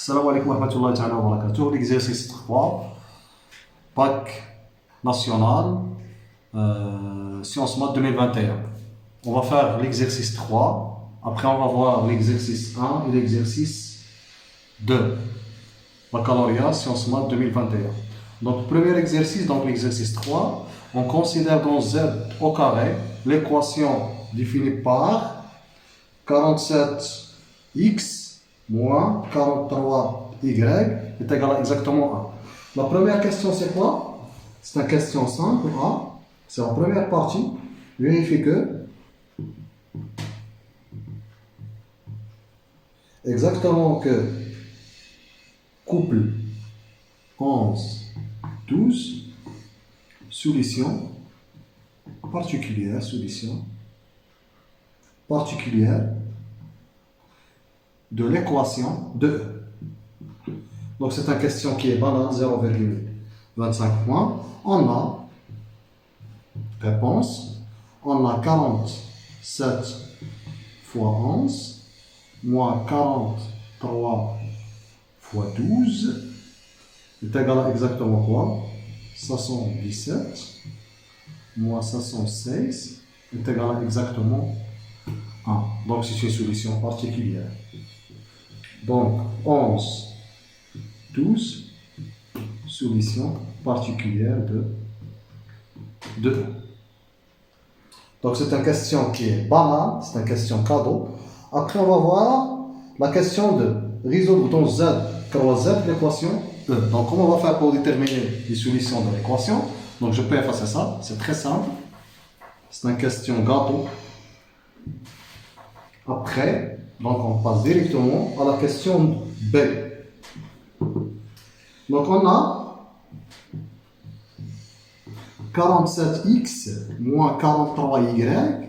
Salam alaikum wa rahmatullahi ta'ala wa barakatuh. L'exercice 3, bac national, sciences maths 2021. On va faire l'exercice 3, après on va voir l'exercice 1 et l'exercice 2. Baccalauréat, sciences maths 2021. Donc, premier exercice, donc l'exercice 3, on considère dans z au carré l'équation définie par 47x moins 43y est égal à exactement 1. La première question, c'est quoi? C'est une question simple. A, c'est la première partie. Vérifiez que exactement que couple 11, 12, solution particulière de l'équation de E. Donc c'est une question qui est banale, 0,25 points. On a réponse, on a 47 fois 11 moins 43 fois 12 est égal à exactement quoi? 517 moins 516 est égal à exactement 1. Donc c'est une solution particulière. Donc 11, 12, solution particulière de E. Donc c'est une question qui est banale, c'est une question cadeau. Après on va voir la question de résoudre dans z, l'équation E. Donc comment on va faire pour déterminer les solutions de l'équation? Donc je peux effacer ça, c'est très simple. C'est une question gâteau. Après, donc on passe directement à la question B. Donc on a 47x moins 43y.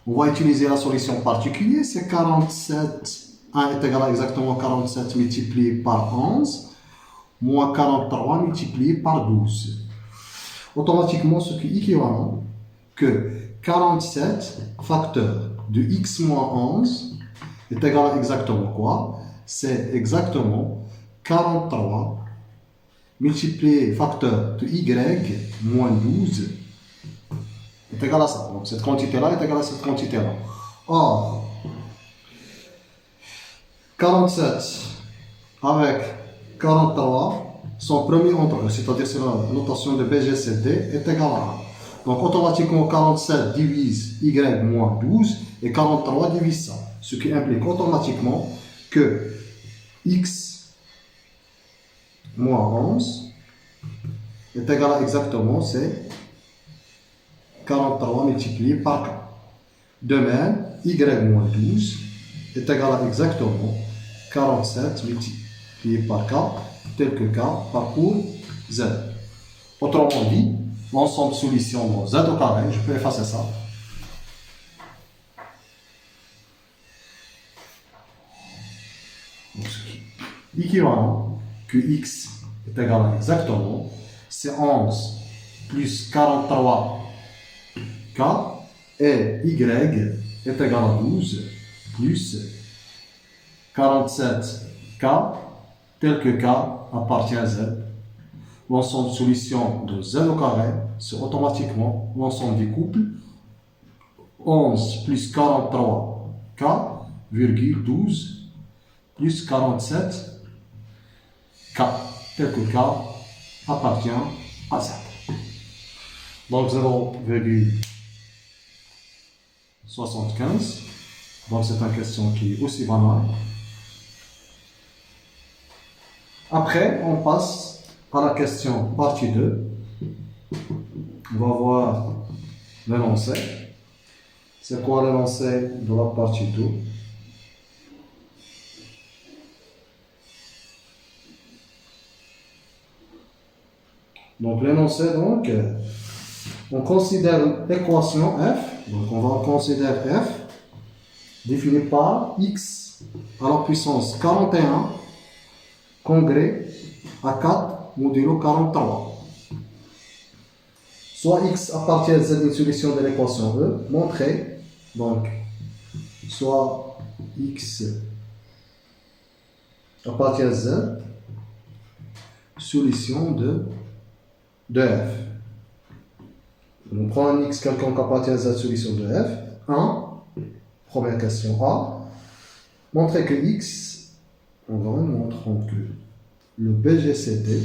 On va utiliser la solution particulière. C'est 47, 1 est égal à exactement 47 multiplié par 11, moins 43 multiplié par 12. Automatiquement, ce qui est équivalent que 47 facteur de x moins 11 est égal à exactement quoi? C'est exactement 43 multiplié facteur de y moins 12 est égal à ça. Donc cette quantité-là est égale à cette quantité-là. Or, 47 avec 43 sont premiers entre eux, c'est-à-dire c'est la notation de BGCD est égal à 1. Donc automatiquement 47 divise y moins 12 et 43 divise ça. Ce qui implique automatiquement que x moins 11 est égal à exactement c'est 43 multiplié par 4. De même, y moins 12 est égal à exactement 47 multiplié par 4, tel que K parcours Z. Autrement dit, l'ensemble solution dans Z au carré, je peux effacer ça. Donc, ce qui est équivalent que x est égal à exactement, c'est 11 plus 43 K et y est égal à 12 plus 47 K tel que K appartient à Z. L'ensemble solution de Z au carré, c'est automatiquement l'ensemble des couples 11 plus 43 K, virgule 12 plus 47 K, tel que K appartient à Z. Donc 0,75. Donc c'est une question qui est aussi banale. Après, on passe à la question partie 2. On va voir l'énoncé. C'est quoi l'énoncé de la partie 2? Donc l'énoncé, donc, on considère l'équation f. Donc on va considérer f définie par x à la puissance 41 congrès à 4 modulo 43. Soit x appartient à une solution de l'équation E, montrée. Donc, soit x appartient à Z, solution de f. On prend un x quelconque appartient à Z, solution de f. 1. Première question A. Montrer que x, on va montrer que le BGCD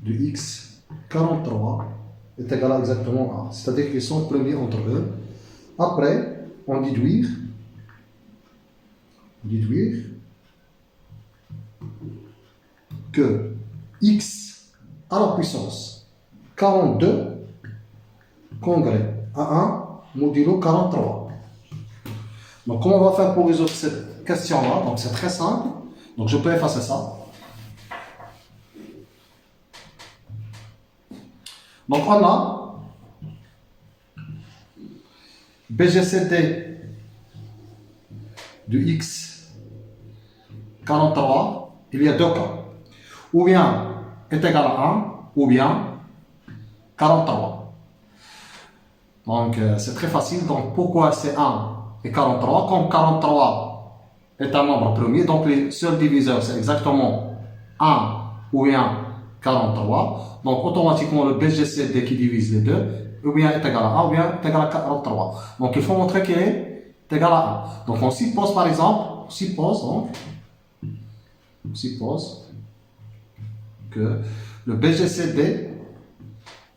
de x 43 est égal à exactement A. C'est-à-dire qu'ils sont premiers entre eux. Après, on déduire que x à la puissance 42 congrès à 1 modulo 43. Donc, comment on va faire pour résoudre cette question-là? Donc, c'est très simple. Donc, je peux effacer ça. Donc, on a BGCD de x 43. Il y a deux cas. Ou bien est égal à 1, ou bien 43. Donc, c'est très facile. Donc, pourquoi c'est 1 et 43? Comme 43 est un nombre premier, donc les seuls diviseurs, c'est exactement 1 ou bien 43. Donc, automatiquement, le BGCD qui divise les deux, ou bien est égal à 1, ou bien est égal à 43. Donc, il faut montrer qu'il est égal à 1. Donc, on suppose, par exemple, on suppose que le BGCD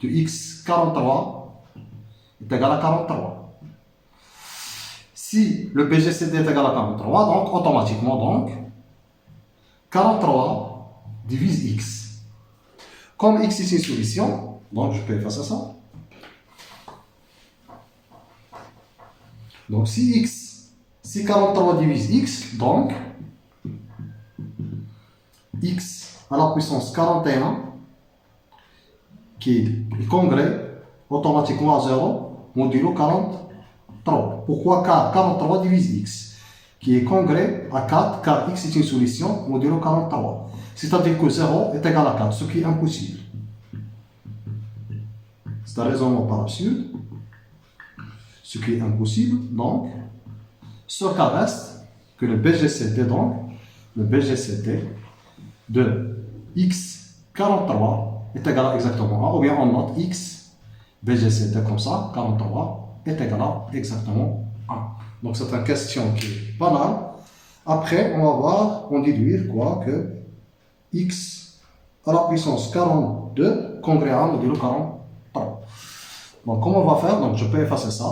de x 43 est égal à 43. Si le BGCD est égal à 43, donc automatiquement, 43 divise x. Comme x est une solution, donc je peux effacer ça. Donc si 43 divise x, donc x à la puissance 41 qui est congrès automatiquement à 0 modulo 43. Pourquoi? Car 43 divise x qui est congrès à 4 car x est une solution modulo 43. C'est-à-dire que 0 est égal à 4, ce qui est impossible. C'est un raisonnement par absurde. Ce qui est impossible, donc, ce cas reste que le BGCD, de x 43 est égal à exactement 1, ou bien on note x BGCD comme ça, 43 est égal à exactement 1. Donc c'est une question qui est banale. Après, on va voir, on déduire quoi que x à la puissance 42 congrès à 1 modulo 43. Donc comment on va faire? Donc je peux effacer ça.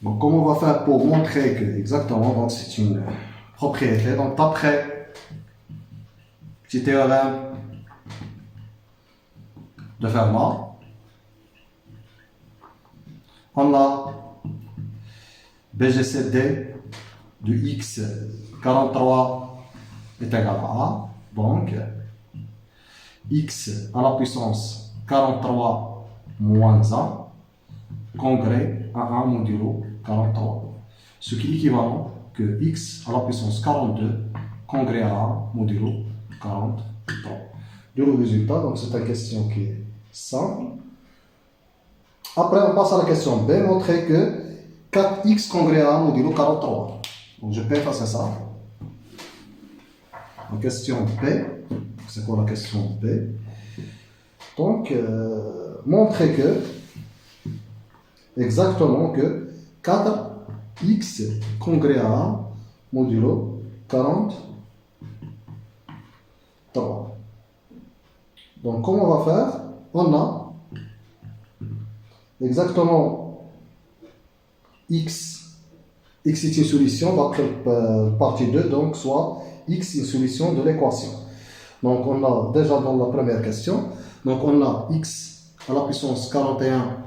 Donc, comment on va faire pour montrer que, exactement, donc c'est une propriété. Donc, d'après petit théorème de Fermat, on a BGCD de x 43 est égal à A. Donc, x à la puissance 43 moins 1 congrès à 1 modulo 43. Ce qui est équivalent que x à la puissance 42 congrès à 1 modulo 43. De le résultat, donc c'est une question qui est simple. Après, on passe à la question B, montrer que 4x congrès à 1 modulo 43. Donc je peux effacer ça. La question B, c'est quoi la question B? Donc, montrer que exactement que 4x congrès à 1 modulo 43. Donc, comment on va faire? On a exactement x est une solution d'après partie 2, donc soit x est une solution de l'équation. Donc, on a déjà dans la première question, donc on a x à la puissance 41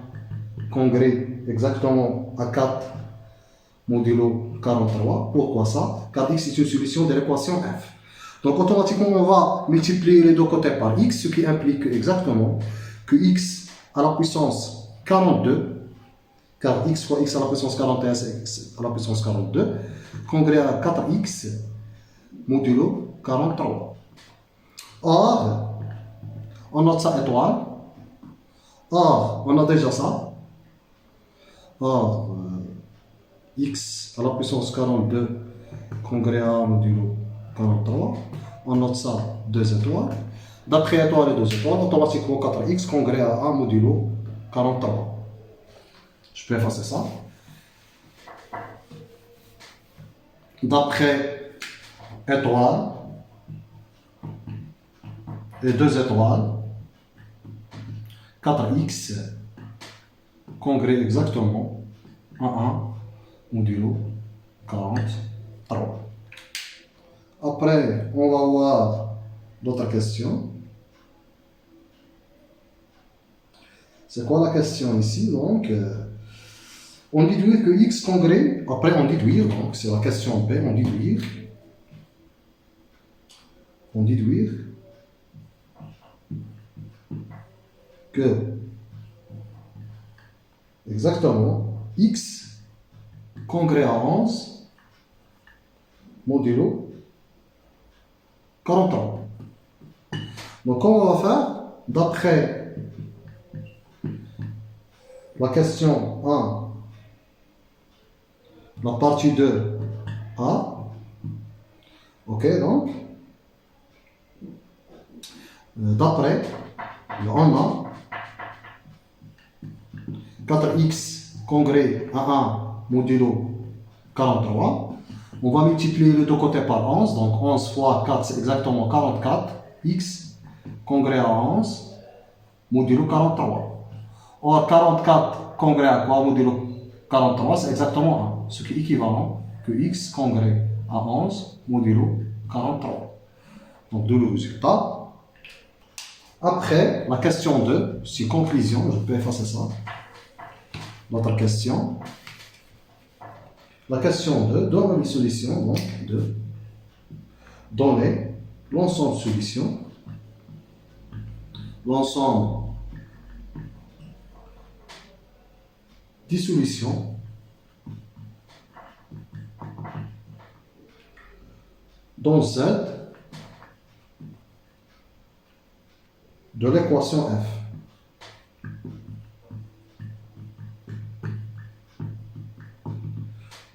congrès exactement à 4 modulo 43. Pourquoi ça? Car x est une solution de l'équation f. Donc automatiquement on va multiplier les deux côtés par x, ce qui implique exactement que x à la puissance 42, car x fois x à la puissance 41 c'est x à la puissance 42, congrès à 4x modulo 43. Or, on note ça étoile. Or, on a déjà ça. Or, x à la puissance 42 congrès à A modulo 43. On note ça 2 étoiles. D'après étoile et 2 étoiles, automatiquement 4x congrès à A modulo 43. Je peux effacer ça. D'après étoile et 2 étoiles, 4x congrès exactement à 1 modulo 43. Après, on va voir d'autres questions. C'est quoi la question ici? Donc, on déduit que x congrès, après on déduire, donc c'est la question B, on déduire que exactement x congrès à 11 modulo 43. Donc, comment on va faire? D'après la question 1, la partie 2 A, ok, donc, d'après, on a 4x congrès à 1 modulo 43. On va multiplier les deux côtés par 11, donc 11 fois 4, c'est exactement 44, x congrès à 11 modulo 43. Or, 44 congrès à quoi modulo 43, c'est exactement 1, ce qui est équivalent que x congrès à 11 modulo 43. Donc, d'où le résultat. Après, la question 2, c'est conclusion, je peux effacer ça. Notre question. La question 2 donne une solution, donc de donner l'ensemble de solutions, l'ensemble des solutions dans Z de l'équation F.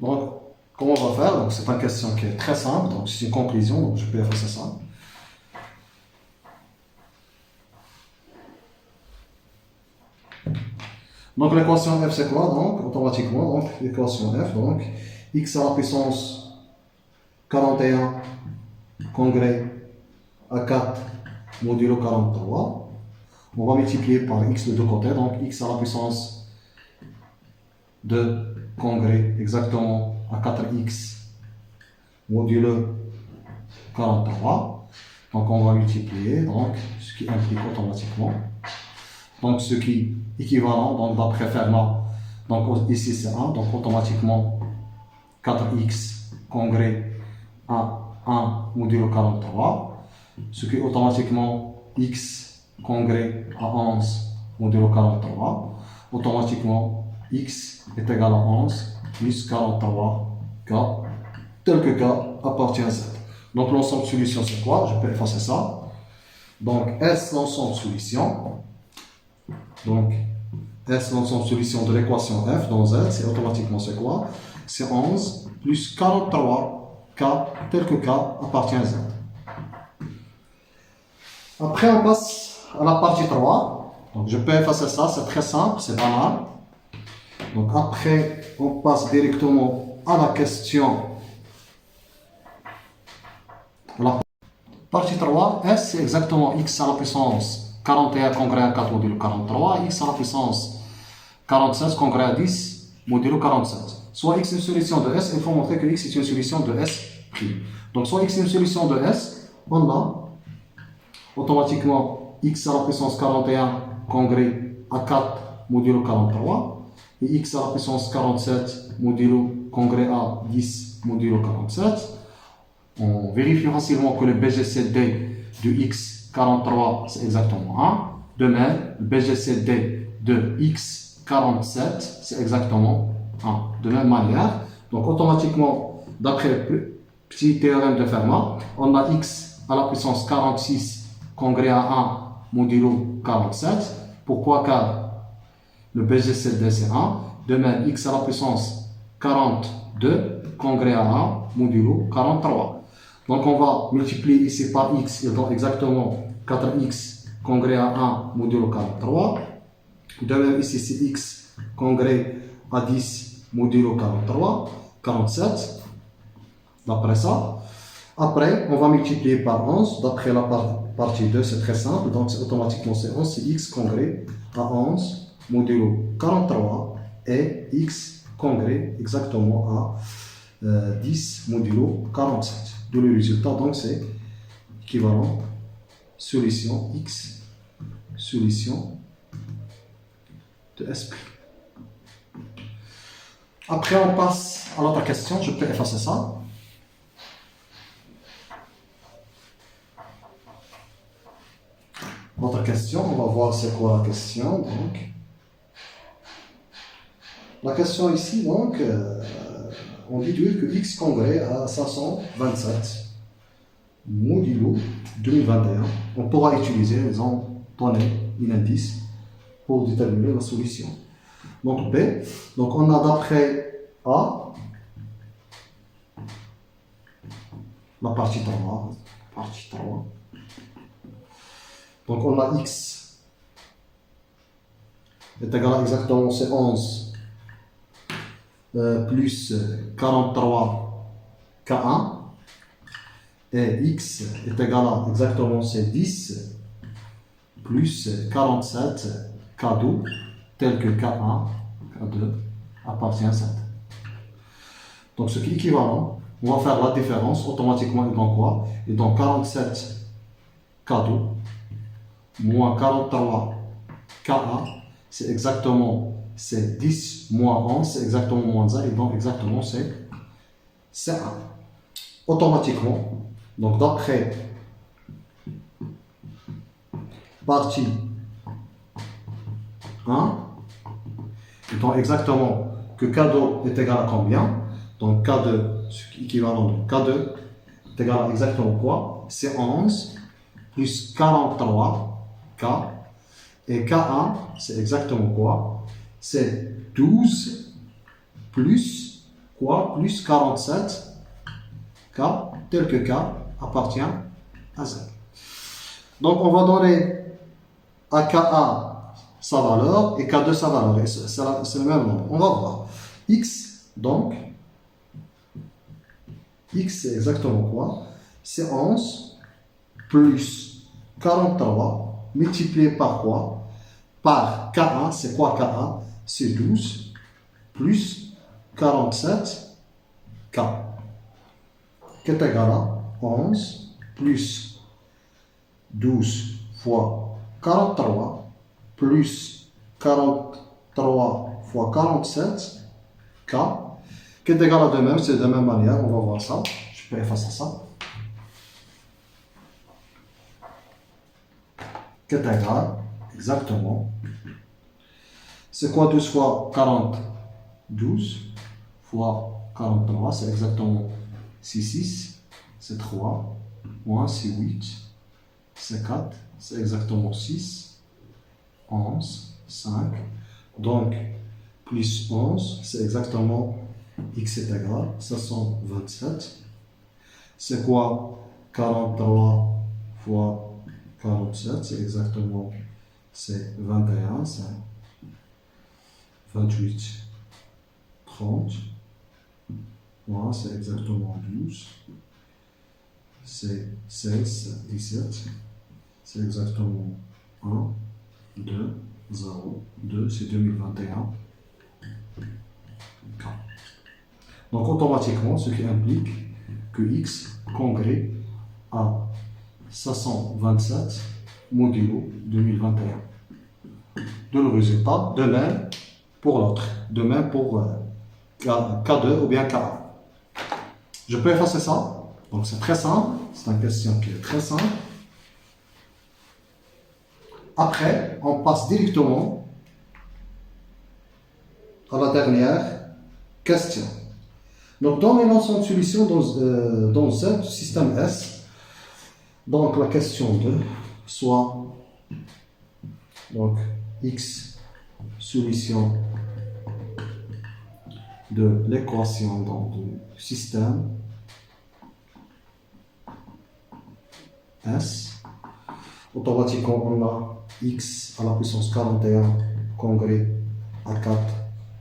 Donc, comment on va faire? C'est une question qui est très simple, donc c'est une conclusion, donc je peux effacer ça. Donc l'équation F c'est quoi? Donc automatiquement, donc l'équation F, donc x à la puissance 41 congrès à 4 modulo 43. On va multiplier par x de deux côtés, donc x à la puissance de congrès exactement à 4x modulo 43. Donc on va multiplier, donc ce qui implique automatiquement, donc ce qui est équivalent, donc d'après Fermat, donc ici c'est 1, donc automatiquement 4x congrès à 1 modulo 43, ce qui est automatiquement x congrès à 11 modulo 43, automatiquement x est égal à 11 plus 43 k, tel que k appartient à Z. Donc l'ensemble de solutions c'est quoi? Je peux effacer ça. Donc S l'ensemble de solutions. Donc S l'ensemble de solutions de l'équation F dans Z, c'est automatiquement c'est quoi? C'est 11 plus 43 k, tel que k appartient à Z. Après on passe à la partie 3. Donc je peux effacer ça, c'est très simple, c'est pas mal. Donc après on passe directement à la question. La partie 3, S c'est exactement x à la puissance 41 congrès à 4 modulo 43, x à la puissance 47 congrès à 10 modulo 47. Soit x est une solution de S, il faut montrer que x est une solution de S'. Donc soit x est une solution de S, on a automatiquement x à la puissance 41 congrès à 4 modulo 43 et x à la puissance 47 modulo congrès à 10 modulo 47. On vérifie facilement que le BGCD de x43 c'est exactement 1. De même, le BGCD de x47 c'est exactement 1. De même manière, donc automatiquement, d'après le petit théorème de Fermat, on a x à la puissance 46 congrès à 1 modulo 47. Pourquoi? Car le BGCD c'est 1. De même, x à la puissance 42 congrès à 1 modulo 43. Donc on va multiplier ici par x, il donne exactement 4x congrès à 1 modulo 43. De même ici c'est x congrès à 10 modulo 43, 47. D'après ça. Après, on va multiplier par 11. D'après la partie 2, c'est très simple. Donc automatiquement c'est 11, c'est x congrès à 11 modulo 43 et x congrès exactement à 10 modulo 47. D'où le résultat, donc c'est équivalent solution x, solution de SP. Après, on passe à l'autre question. Je peux effacer ça. Notre question, on va voir c'est quoi la question. Donc, la question ici, donc, on déduit que x congrès à 527 modulo 2021. On pourra utiliser les données in indice pour déterminer la solution. Donc B, donc on a d'après A, la partie 3, donc on a x est égal à exactement c'est 11 plus 43 K1 et x est égal à exactement c'est 10 plus 47 K2 tel que K1, K2 appartient à 7. Donc ce qui est équivalent, on va faire la différence automatiquement et dans quoi? Et dans 47 K2 moins 43 K1, c'est exactement c'est 10 moins 11, c'est exactement moins 1 et donc exactement c'est 1. Automatiquement, donc d'après partie 1, donc exactement que K2 est égal à combien? Donc K2, ce qui est équivalent de K2 est égal à exactement quoi? C'est 11 plus 43 K. Et K1, c'est exactement quoi? C'est 12 plus quoi? Plus 47 K, tel que K appartient à Z. Donc on va donner à K1 sa valeur et K2 sa valeur. C'est le même nombre. On va voir. X, donc, X c'est exactement quoi? C'est 11 plus 43 multiplié par quoi? Par K1, c'est quoi K1? C'est 12 plus 47 K. Qui est égal à 11 plus 12 fois 43 plus 43 fois 47 K, qui est égal à de même, c'est de la même manière, on va voir ça. Je peux effacer ça. Qui est égal, exactement. C'est quoi 12 fois 40? 12 fois 43, c'est exactement 6, c'est 3, moins c'est 8, c'est 4, c'est exactement 6, 11, 5, donc plus 11, c'est exactement x est égal, 527, c'est quoi 43 fois 47, c'est exactement, c'est 21, c'est 28, 30, moins c'est exactement 12, c'est 16, 17, c'est exactement 1, 2, 0, 2, c'est 2021. K. Donc automatiquement, ce qui implique que x congrès à 527 modulo 2021. De le résultat, de même pour l'autre, de même pour K2 ou bien K1. Je peux effacer ça. Donc c'est très simple, c'est une question qui est très simple. Après, on passe directement à la dernière question. Donc, dans l'ensemble de solutions dans ce système S, donc la question 2, soit donc x solution de l'équation du système S, automatiquement on a x à la puissance 41 congrès à 4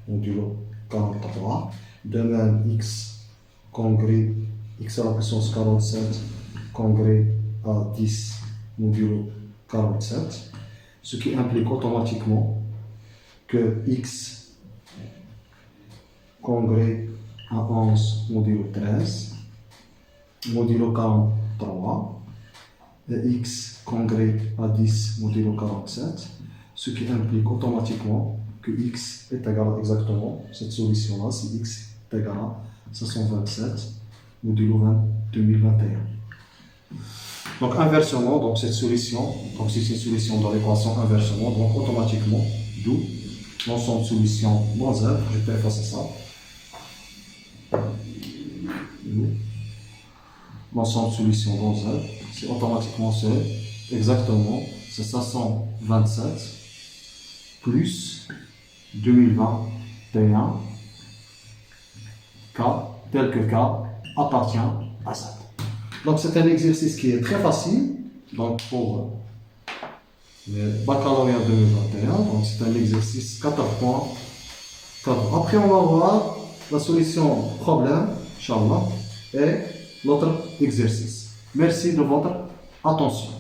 modulo 43, de même x congrès x à la puissance 47 congrès à 10 modulo 47, ce qui implique automatiquement que x congrès à 11 modulo 13 modulo 43 et x congrès à 10 modulo 47, ce qui implique automatiquement que x est égal à exactement cette solution-là, si x est égal à 527 modulo 2021. Donc inversement, donc cette solution, donc c'est une solution dans l'équation inversement, donc automatiquement, d'où l'ensemble de solutions dans Z, je peux effacer ça. L'ensemble de solutions dans Z, c'est automatiquement c'est exactement c'est 527 plus 2021 K tel que K appartient à Z. Donc c'est un exercice qui est très facile donc pour le baccalauréat 2021. Donc c'est un exercice 14 points. Après on va voir la solution problème, Inch'Allah, et l'autre exercice. Merci de votre attention.